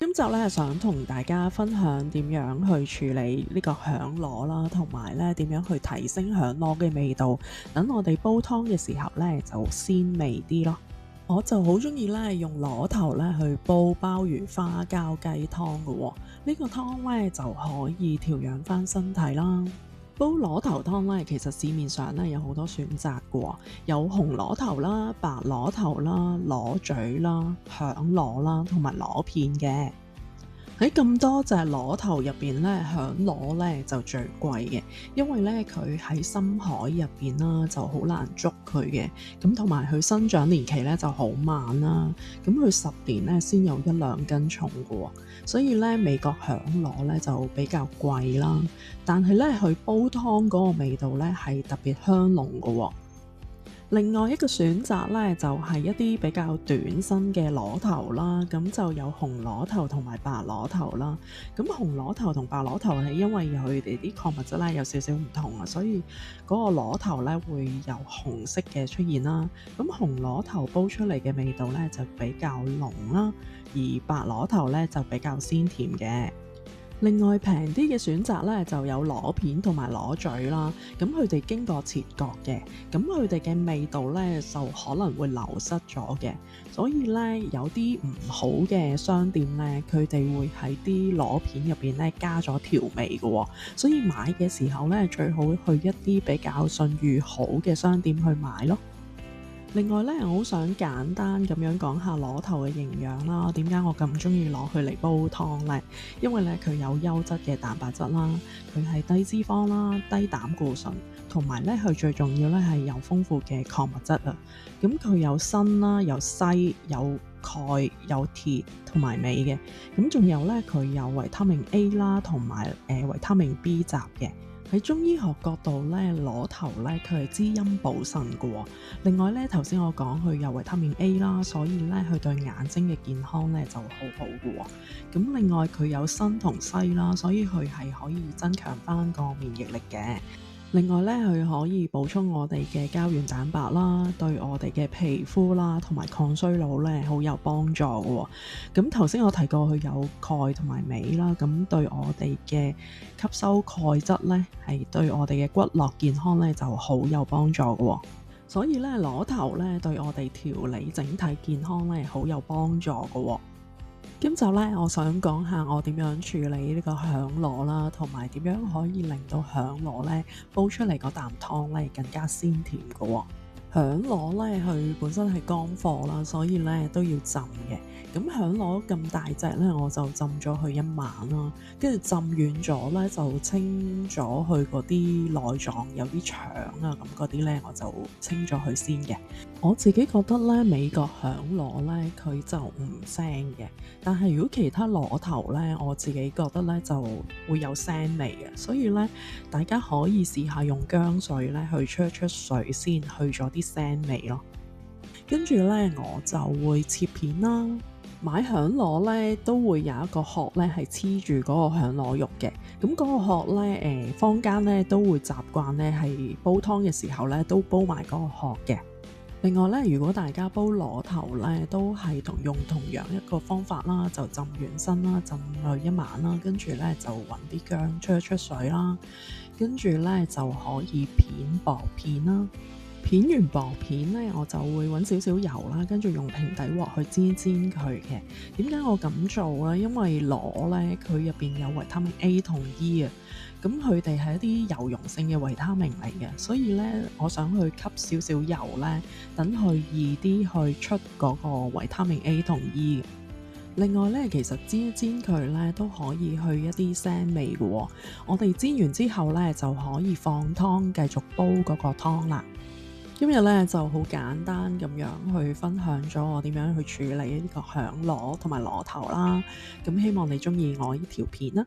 今集咧想同大家分享點樣去處理呢個響螺啦，同埋咧點樣去提升響螺嘅味道，等我哋煲湯嘅時候咧就鮮味啲咯。我就好中意咧用螺頭咧去煲鮑魚花膠雞湯嘅喎，呢個湯咧就可以調養翻身體啦。煲螺頭湯咧，其實市面上咧有好多選擇嘅喎，有紅螺頭啦、白螺頭啦、螺嘴啦、響螺啦，同埋螺片嘅。喺咁多隻螺頭入邊咧，響螺咧就最貴嘅，因為咧佢喺深海入邊啦，就好難捉佢嘅。咁同埋佢生長年期咧就好慢啦，咁佢10年咧先有1-2斤重嘅喎，所以咧美國響螺咧就比較貴啦。但係咧佢煲湯嗰個味道咧係特別香濃嘅喎。另外一個選擇咧，就係一啲比較短身嘅螺頭啦，咁就有紅螺頭同埋白螺頭啦。咁紅螺頭同白螺頭係因為佢哋啲礦物質咧有少少唔同啊，所以嗰個螺頭咧會有紅色嘅出現啦。咁紅螺頭煲出嚟嘅味道咧就比較濃啦，而白螺頭咧就比較鮮甜嘅。另外平啲嘅選擇咧就有螺片同埋螺嘴啦，咁佢哋經過切割嘅，咁佢哋嘅味道咧就可能會流失咗嘅，所以咧有啲唔好嘅商店咧，佢哋會喺啲螺片入邊咧加咗調味嘅喎，所以買嘅時候咧最好去一啲比較信譽好嘅商店去買咯。另外咧，我好想簡單咁樣講下螺頭嘅營養啦。點解我咁中意攞佢嚟煲湯呢？因為咧佢有優質嘅蛋白質啦，佢係低脂肪啦、低膽固醇，同埋咧佢最重要咧係有豐富嘅礦物質啊。咁佢有鋅啦、有硒、有鈣、有鐵同埋鎂嘅。咁仲有咧佢有維他命 A 啦，同埋維他命 B 集嘅。喺中醫學角度咧，螺頭咧佢係滋陰補腎嘅喎。另外咧，頭先我講佢有維他命 A 啦，所以咧佢對眼睛嘅健康咧就好好嘅喎。咁另外佢有鋅同硒啦，所以佢係可以增強翻個免疫力嘅。另外咧，佢可以補充我哋嘅膠原蛋白啦，對我哋嘅皮膚啦同埋抗衰老咧好有幫助嘅喎。咁頭先我提過佢有鈣同埋鎂啦，咁對我哋嘅吸收鈣質咧係對我哋嘅骨骼健康咧就好有幫助嘅喎。所以咧螺頭咧對我哋調理整體健康咧好有幫助嘅喎。今集咧，我想講下我點樣處理呢個響螺啦，同埋點樣可以令到響螺咧煲出嚟嗰啖湯咧更加鮮甜嘅喎。響螺咧，佢本身係乾貨啦，所以咧都要浸嘅。咁響螺咁大隻咧，我就浸咗佢1晚啦，跟住浸軟咗咧，就清咗佢嗰啲內臟，有啲腸啊咁嗰啲咧，我就清咗佢先嘅。我自己覺得咧，美國響螺咧，佢就唔腥嘅，但係如果其他螺頭咧，我自己覺得咧就會有腥味嘅，所以咧大家可以試下用薑水咧去出水先，去咗啲腥味咯。跟住咧，我就會切片啦。買響螺咧都會有一個殼咧係黐住嗰個響螺肉嘅，咁嗰個殼咧坊間咧都會習慣咧係煲湯嘅時候咧都煲埋嗰個殼嘅。另外咧，如果大家煲螺頭咧，都係用同樣一個方法啦，就浸軟身啦，浸佢1晚啦，跟住咧就揾啲薑出水啦，跟住咧就可以片薄片啦。片完薄片咧，我就會揾少少油啦，跟住用平底鑊去煎佢嘅。點解我咁做咧？因為螺咧佢入邊有維他命 A 同 E 啊，咁佢哋係一啲油溶性嘅維他命嚟嘅，所以咧我想去吸少少油咧，等佢易啲去出嗰個維他命 A 同 E。另外咧，其實煎一煎佢咧都可以去一啲腥味嘅喎。我哋煎完之後咧就可以放湯繼續煲嗰個湯啦。今日咧就好簡單咁樣去分享咗我點樣去處理呢個響螺同埋螺頭啦。咁希望你中意我呢條片啦。